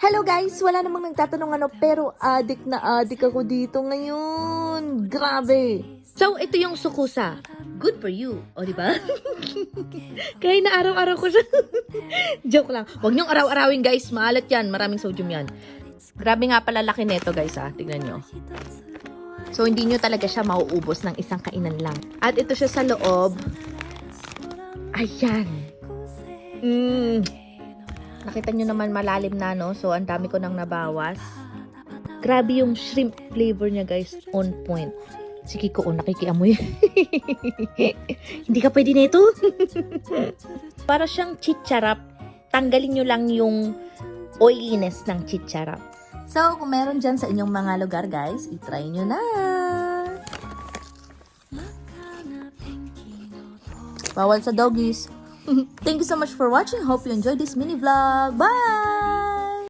Hello guys! Wala namang nagtatanong ano, pero adik na adik ako dito ngayon. Grabe! So, ito yung sukusa. Good for you. O, diba? Kaya na araw-araw ko siya. Joke lang. Huwag niyong araw-arawin guys. Maalat yan. Maraming sodium yan. Grabe nga pala laki neto guys ha. Tignan nyo. So, hindi nyo talaga siya mauubos ng isang kainan lang. At ito siya sa loob. Ayan. Nakita nyo naman malalim na, no? So, ang dami ko nang nabawas. Grabe yung shrimp flavor niya, guys. On point. Sige ko, nakikiamoy. Hindi ka pwede na ito. Para siyang chicharap. Tanggalin nyo lang yung oiliness ng chicharap. So, kung meron dyan sa inyong mga lugar, guys, itry nyo na. Bawal sa doggies. Thank you so much for watching. Hope you enjoyed this mini vlog. Bye!